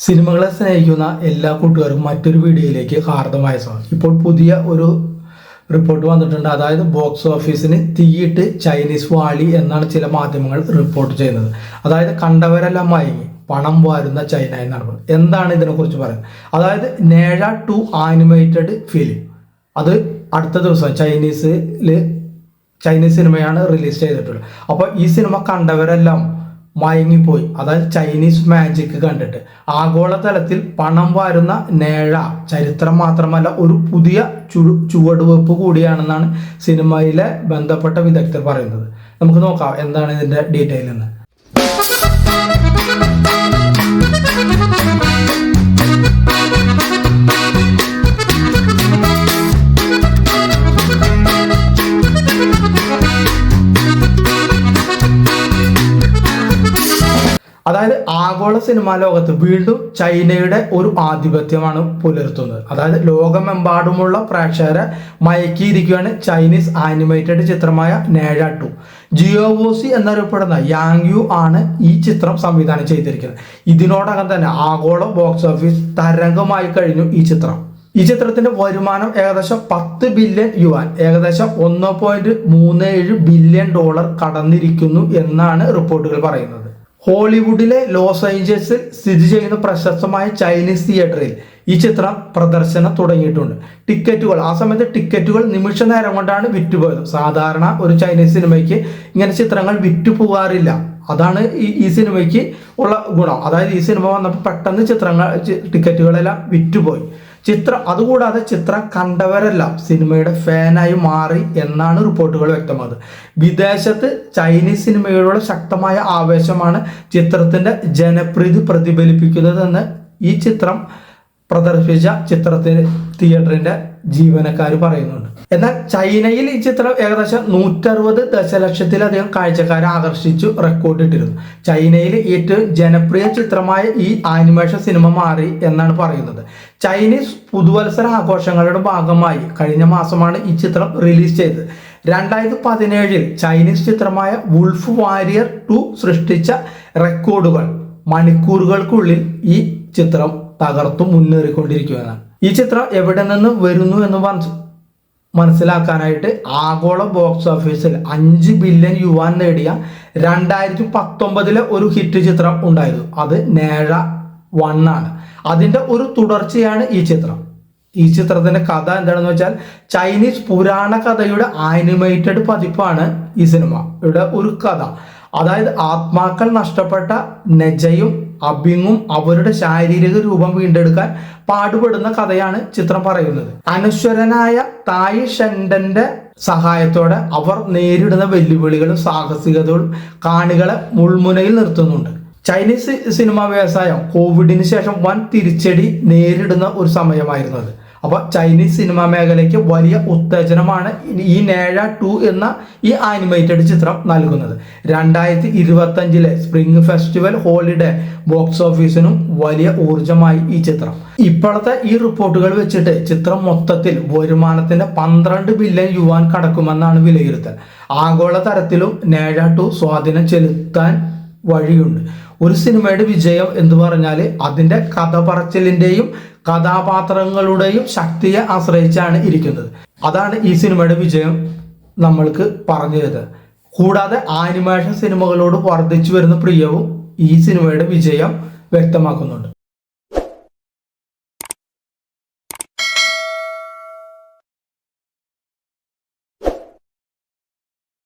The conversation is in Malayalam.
സിനിമകളെ സ്നേഹിക്കുന്ന എല്ലാ കൂട്ടുകാർക്കും മറ്റൊരു വീഡിയോയിലേക്ക് ഹാർദമായ സ്വാഗതം. ഇപ്പോൾ പുതിയ ഒരു റിപ്പോർട്ട് വന്നിട്ടുണ്ട്. അതായത് ബോക്സ് ഓഫീസിന് തീയിട്ട് ചൈനീസ് വാളി എന്നാണ് ചില മാധ്യമങ്ങൾ റിപ്പോർട്ട് ചെയ്യുന്നത്. അതായത് കണ്ടവരെല്ലാം മയങ്ങി പണം വാരുന്ന ചൈന എന്നാണ് പറയുന്നത്. എന്താണ് ഇതിനെക്കുറിച്ച് പറയുന്നത്? അതായത് നേഴ 2 ആനിമേറ്റഡ് ഫിലിം അത് അടുത്ത ദിവസം ചൈനീസ് സിനിമയാണ് റിലീസ് ചെയ്തിട്ടുള്ളത്. അപ്പോൾ ഈ സിനിമ കണ്ടവരെല്ലാം മയങ്ങിപ്പോയി. അതായത് ചൈനീസ് മാജിക് കണ്ടിട്ട് ആഗോളതലത്തിൽ പണം വാരുന്ന നേഴ ചരിത്രം മാത്രമല്ല ഒരു പുതിയ ചുവടുവെപ്പ് കൂടിയാണെന്നാണ് സിനിമയിലെ ബന്ധപ്പെട്ട വിദഗ്ധർ പറയുന്നത്. നമുക്ക് നോക്കാം എന്താണ് ഇതിന്റെ ഡീറ്റെയിൽ എന്ന്. അതായത് ആഗോള സിനിമാ ലോകത്ത് വീണ്ടും ചൈനയുടെ ഒരു ആധിപത്യമാണ് പുലർത്തുന്നത്. അതായത് ലോകമെമ്പാടുമുള്ള പ്രേക്ഷകരെ മയക്കിയിരിക്കുകയാണ് ചൈനീസ് ആനിമേറ്റഡ് ചിത്രമായ നേഴ 2. ജിയോവോസി എന്നറിയപ്പെടുന്ന യാങ് യു ആണ് ഈ ചിത്രം സംവിധാനം ചെയ്തിരിക്കുന്നത്. ഇതിനോടകം തന്നെ ആഗോള ബോക്സ് ഓഫീസ് തരംഗമായി കഴിഞ്ഞു ഈ ചിത്രം. ഈ ചിത്രത്തിന്റെ വരുമാനം ഏകദേശം 10 ബില്യൺ യുവാൻ, ഏകദേശം $1.37 ബില്യൺ കടന്നിരിക്കുന്നു എന്നാണ് റിപ്പോർട്ടുകൾ പറയുന്നത്. ഹോളിവുഡിലെ ലോസ് ഏഞ്ചൽസിൽ സ്ഥിതി ചെയ്യുന്ന പ്രശസ്തമായ ചൈനീസ് തിയേറ്ററിൽ ഈ ചിത്രം പ്രദർശനം തുടങ്ങിയിട്ടുണ്ട്. ആ സമയത്ത് ടിക്കറ്റുകൾ നിമിഷ നേരം കൊണ്ടാണ് വിറ്റുപോയത്. സാധാരണ ഒരു ചൈനീസ് സിനിമയ്ക്ക് ഇങ്ങനെ ചിത്രങ്ങൾ വിറ്റുപോകാറില്ല. അതാണ് ഈ സിനിമയ്ക്ക് ഉള്ള ഗുണം. അതായത് ഈ സിനിമ വന്നപ്പോൾ പെട്ടെന്ന് ടിക്കറ്റുകളെല്ലാം വിറ്റുപോയി. അതുകൂടാതെ ചിത്രം കണ്ടവരെല്ലാം സിനിമയുടെ ഫാനായി മാറി എന്നാണ് റിപ്പോർട്ടുകൾ വ്യക്തമാക്കുന്നത്. വിദേശത്ത് ചൈനീസ് സിനിമയോടുള്ള ശക്തമായ ആവേശമാണ് ചിത്രത്തിന്റെ ജനപ്രീതി പ്രതിഫലിപ്പിക്കുന്നതെന്ന് ഈ ചിത്രം പ്രദർശിപ്പിച്ച തിയേറ്ററിന്റെ ജീവനക്കാർ പറയുന്നുണ്ട്. എന്നാൽ ചൈനയിൽ ഈ ചിത്രം ഏകദേശം 160 ദശലക്ഷത്തിലധികം കാഴ്ചക്കാരെ ആകർഷിച്ചു റെക്കോർഡിട്ടിരുന്നു. ചൈനയിൽ ഏറ്റവും ജനപ്രിയ ചിത്രമായ ഈ ആനിമേഷൻ സിനിമ മാറി എന്നാണ് പറയുന്നത്. ചൈനീസ് പുതുവത്സര ആഘോഷങ്ങളുടെ ഭാഗമായി കഴിഞ്ഞ മാസമാണ് ഈ ചിത്രം റിലീസ് ചെയ്തത്. 2017 ചൈനീസ് ചിത്രമായ വുൾഫ് വാരിയർ 2 സൃഷ്ടിച്ച റെക്കോർഡുകൾ മണിക്കൂറുകൾക്കുള്ളിൽ ഈ ചിത്രം തകർത്തു മുന്നേറിക്കൊണ്ടിരിക്കുകയാണ്. ഈ ചിത്രം എവിടെ നിന്ന് വരുന്നു എന്ന് മനസ്സിലാക്കാനായിട്ട് ആഗോള ബോക്സ് ഓഫീസിൽ 5 ബില്യൺ യുവാൻ നേടിയ 2019 ഒരു ഹിറ്റ് ചിത്രം ഉണ്ടായിരുന്നു. അത് നേഴ 1 ആണ്. അതിന്റെ ഒരു തുടർച്ചയാണ് ഈ ചിത്രം. ഈ ചിത്രത്തിന്റെ കഥ എന്താണെന്ന് വെച്ചാൽ ചൈനീസ് പുരാണ കഥയുടെ ആനിമേറ്റഡ് പതിപ്പാണ് ഈ സിനിമയുടെ ഒരു കഥ. അതായത് ആത്മാക്കൾ നഷ്ടപ്പെട്ട നെജയും അബിങ്ങും അവരുടെ ശാരീരിക രൂപം വീണ്ടെടുക്കാൻ പാടുപെടുന്ന കഥയാണ് ചിത്രം പറയുന്നത്. അനശ്വരനായ തായ് ഷെൻഡന്റെ സഹായത്തോടെ അവർ നേരിടുന്ന വെല്ലുവിളികളും സാഹസികതകളും കാണികളെ മുൾമുനയിൽ നിർത്തുന്നുണ്ട്. ചൈനീസ് സിനിമാ വ്യവസായം കോവിഡിന് ശേഷം വൻ തിരിച്ചടി നേരിടുന്ന ഒരു സമയമായിരുന്നു അത്. അപ്പൊ ചൈനീസ് സിനിമാ മേഖലയ്ക്ക് വലിയ ഉത്തേജനമാണ് ഈ നേഴ 2 എന്ന ഈ ആനിമേറ്റഡ് ചിത്രം നൽകുന്നത്. 2025 സ്പ്രിംഗ് ഫെസ്റ്റിവൽ ഹോളിഡേ ബോക്സ് ഓഫീസിനും വലിയ ഊർജമായി ഈ ചിത്രം. ഇപ്പോഴത്തെ ഈ റിപ്പോർട്ടുകൾ വെച്ചിട്ട് ചിത്രം മൊത്തത്തിൽ വരുമാനത്തിന്റെ 12 ബില്യൺ യുവാൻ കടക്കുമെന്നാണ് വിലയിരുത്തൽ. ആഗോള തരത്തിലും നേഴ 2 സ്വാധീനം ചെലുത്താൻ വഴിയുണ്ട്. ഒരു സിനിമയുടെ വിജയം എന്ന് പറഞ്ഞാൽ അതിന്റെ കഥ പറച്ചിലിന്റെയും കഥാപാത്രങ്ങളുടെയും ശക്തിയെ ആശ്രയിച്ചാണ് ഇരിക്കുന്നത്. അതാണ് ഈ സിനിമയുടെ വിജയം നമ്മൾക്ക് പറഞ്ഞു തരുന്നത്. കൂടാതെ ആനിമേഷൻ സിനിമകളോട് വർദ്ധിച്ചു വരുന്ന പ്രിയവും ഈ സിനിമയുടെ വിജയം വ്യക്തമാക്കുന്നുണ്ട്.